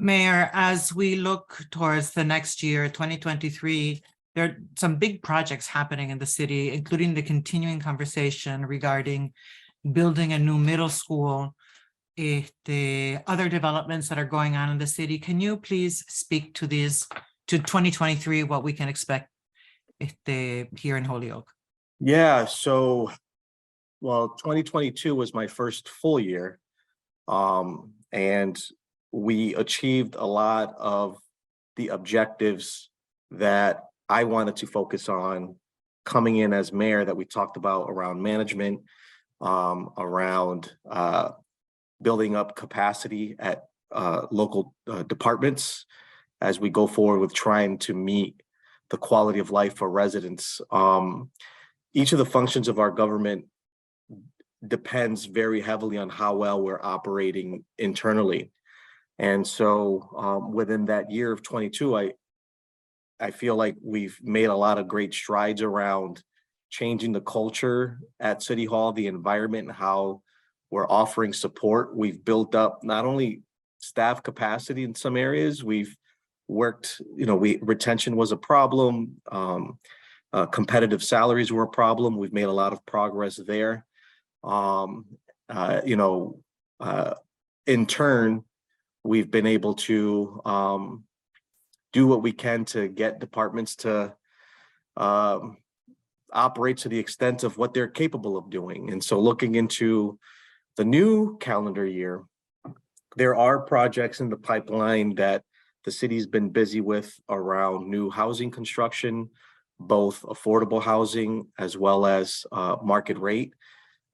Mayor, as we look towards the next year, 2023, there are some big projects happening in the city, including the continuing conversation regarding building a new middle school, the other developments that are going on in the city. Can you please speak to these, to 2023, what we can expect here in Holyoke? Yeah, so, well, 2022 was my first full year. And we achieved a lot of the objectives that I wanted to focus on coming in as mayor that we talked about around management, around building up capacity at local departments as we go forward with trying to meet the quality of life for residents. Each of the functions of our government depends very heavily on how well we're operating internally. And so within that year of 22, I feel like we've made a lot of great strides around changing the culture at City Hall, the environment, and how we're offering support. We've built up not only staff capacity in some areas, we've worked, retention was a problem, competitive salaries were a problem. We've made a lot of progress there. In turn, we've been able to do what we can to get departments to operate to the extent of what they're capable of doing. And so looking into the new calendar year, there are projects in the pipeline that the city's been busy with around new housing construction, both affordable housing as well as market rate,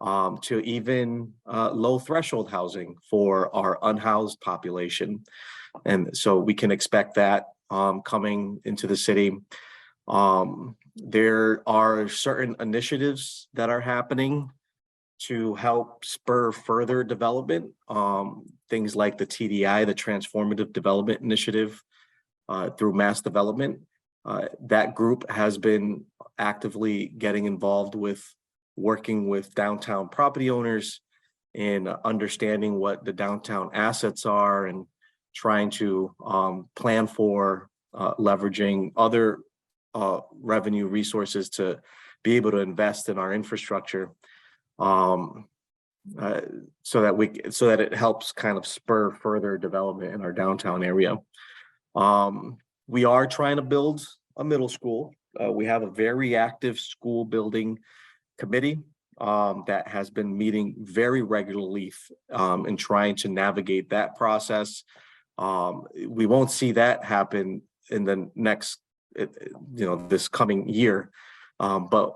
to even low threshold housing for our unhoused population. And so we can expect that coming into the city. There are certain initiatives that are happening to help spur further development. Things like the TDI, the Transformative Development Initiative through Mass Development. That group has been actively getting involved with working with downtown property owners in understanding what the downtown assets are and trying to plan for leveraging other revenue resources to be able to invest in our infrastructure, so that it helps kind of spur further development in our downtown area. We are trying to build a middle school. We have a very active school building committee that has been meeting very regularly and trying to navigate that process. We won't see that happen in the next, this coming year, but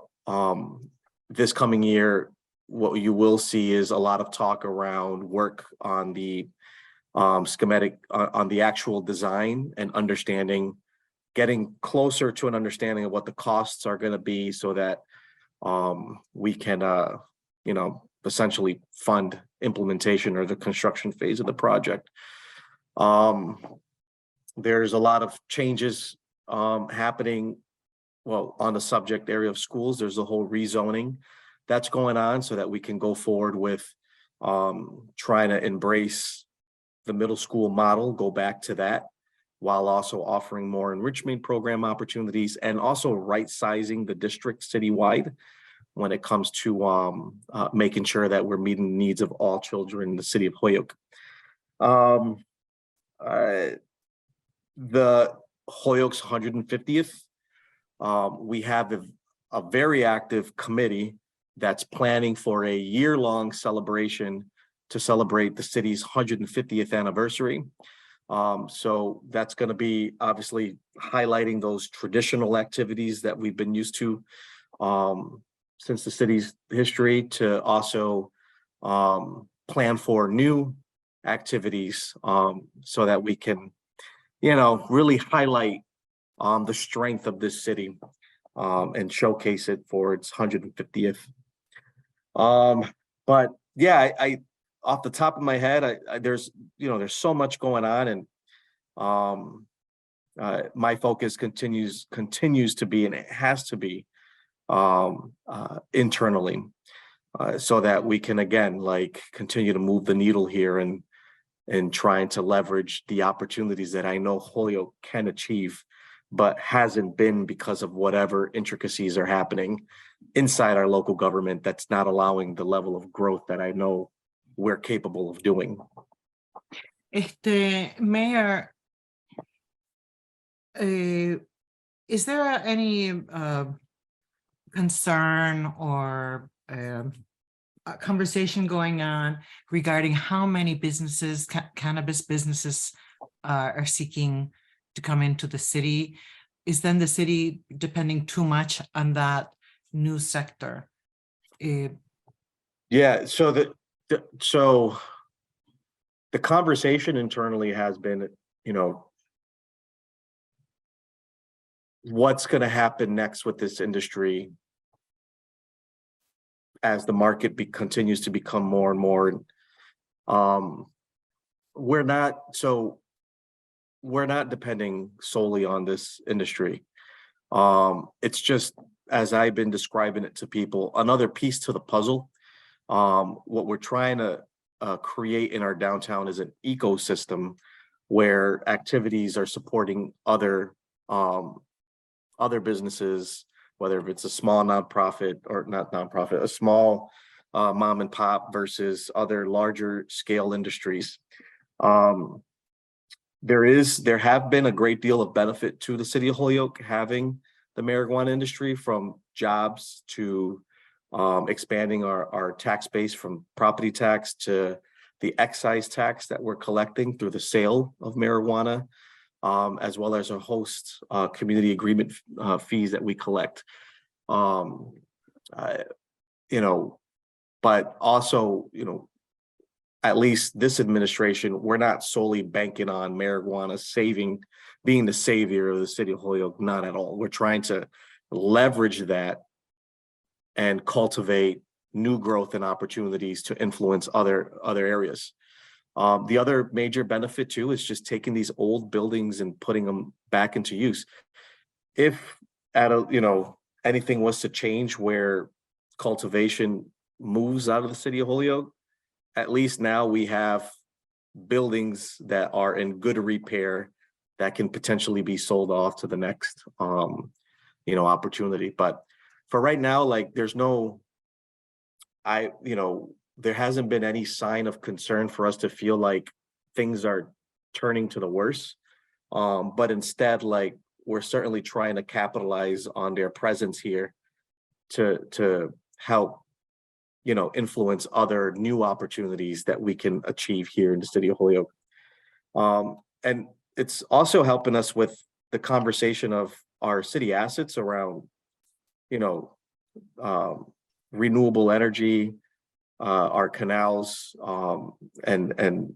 this coming year, what you will see is a lot of talk around work on the schematic, on the actual design and understanding, getting closer to an understanding of what the costs are going to be so that we can, essentially fund implementation or the construction phase of the project. There's a lot of changes happening, on the subject area of schools. There's a whole rezoning that's going on so that we can go forward with trying to embrace the middle school model, go back to that, while also offering more enrichment program opportunities and also right-sizing the district citywide when it comes to making sure that we're meeting the needs of all children in the city of Holyoke. The Holyoke's 150th, we have a very active committee that's planning for a year-long celebration to celebrate the city's 150th anniversary. So that's going to be obviously highlighting those traditional activities that we've been used to since the city's history, to also plan for new activities so that we can, really highlight the strength of this city and showcase it for its 150th. But yeah, I off the top of my head, there's so much going on, and my focus continues to be, and it has to be, internally, so that we can again continue to move the needle here and and trying to leverage the opportunities that I know Holyoke can achieve, but hasn't been because of whatever intricacies are happening inside our local government that's not allowing the level of growth that I know we're capable of doing. Mayor, is there any concern or a conversation going on regarding how many businesses, cannabis businesses are seeking to come into the city? Is then the city depending too much on that new sector? Yeah, so the conversation internally has been, you know, what's going to happen next with this industry as the market continues to become more and more. We're not depending solely on this industry. It's just, as I've been describing it to people, another piece to the puzzle. What we're trying to create in our downtown is an ecosystem where activities are supporting other businesses, whether it's a small nonprofit or not nonprofit, a small mom and pop versus other larger scale industries. There have been a great deal of benefit to the city of Holyoke having the marijuana industry, from jobs to expanding our tax base from property tax to the excise tax that we're collecting through the sale of marijuana, as well as a host community agreement fees that we collect. But also, at least this administration, we're not solely banking on marijuana being the savior of the city of Holyoke, not at all. We're trying to leverage that and cultivate new growth and opportunities to influence other areas. The other major benefit too is just taking these old buildings and putting them back into use. If anything was to change where cultivation moves out of the city of Holyoke, at least now we have buildings that are in good repair that can potentially be sold off to the next opportunity. But for right now, like, there hasn't been any sign of concern for us to feel like things are turning to the worse. But instead, like, we're certainly trying to capitalize on their presence here to help, influence other new opportunities that we can achieve here in the city of Holyoke. And it's also helping us with the conversation of our city assets around, renewable energy, our canals, and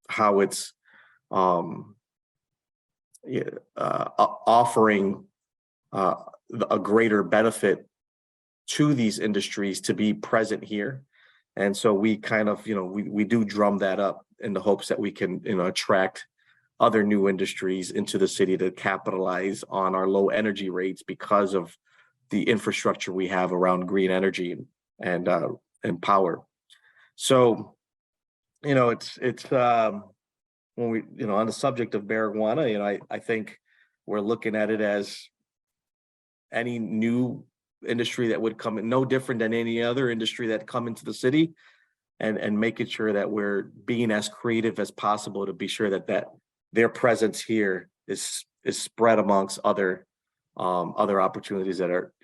how it's offering a greater benefit to these industries to be present here. And so we kind of, we do drum that up in the hopes that we can, attract other new industries into the city to capitalize on our low energy rates because of the infrastructure we have around green energy and power. So, it's when we, on the subject of marijuana, I think we're looking at it as any new industry that would come in, no different than any other industry that come into the city, and making sure that we're being as creative as possible to be sure that their presence here is spread amongst other opportunities that are,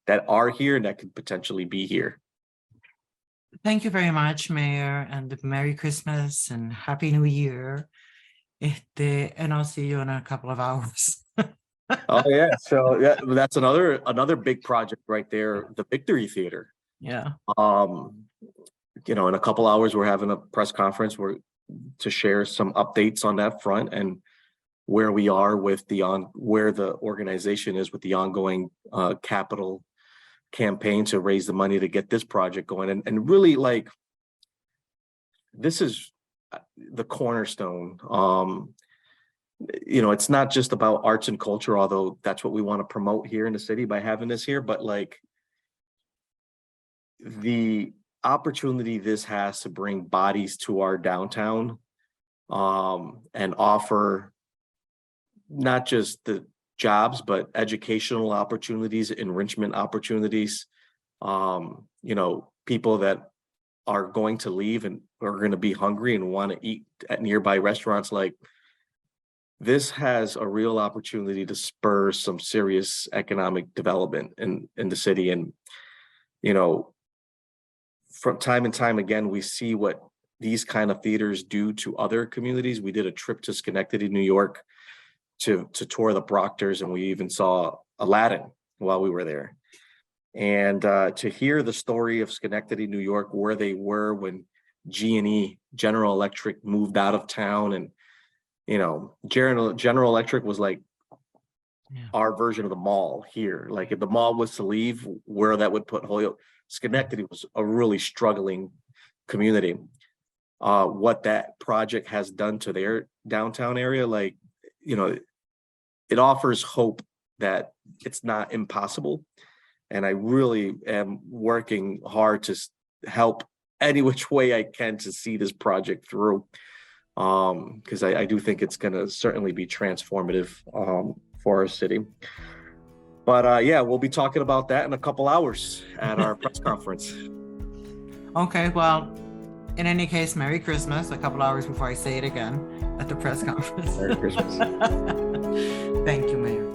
that are here and that could potentially be here. Thank you very much, Mayor, and Merry Christmas and Happy New Year. And I'll see you in a couple of hours. Oh yeah, so yeah, that's another big project right there, the Victory Theater. Yeah. In a couple hours we're having a press conference to share some updates on that front and where we are with where the organization is with the ongoing capital campaign to raise the money to get this project going. And really, like, this is the cornerstone. It's not just about arts and culture, although that's what we want to promote here in the city by having this here, but like, the opportunity this has to bring bodies to our downtown, and offer not just the jobs, but educational opportunities, enrichment opportunities. People that are going to leave and are going to be hungry and want to eat at nearby restaurants. Like, this has a real opportunity to spur some serious economic development in the city. And, from time and time again, we see what these kind of theaters do to other communities. We did a trip to Schenectady, New York to tour the Proctors, and we even saw Aladdin while we were there. And to hear the story of Schenectady, New York, where they were when G&E, General Electric, moved out of town. And, General Electric was like our version of the mall here. Like, if the mall was to leave, where that would put Holyoke. Schenectady was a really struggling community. What that project has done to their downtown area, it offers hope that it's not impossible. And I really am working hard to help any which way I can to see this project through. Because I do think it's going to certainly be transformative for our city. But we'll be talking about that in a couple hours at our press conference. Okay, well, in any case, Merry Christmas, a couple hours before I say it again at the press conference. Merry Christmas. Thank you, Mayor.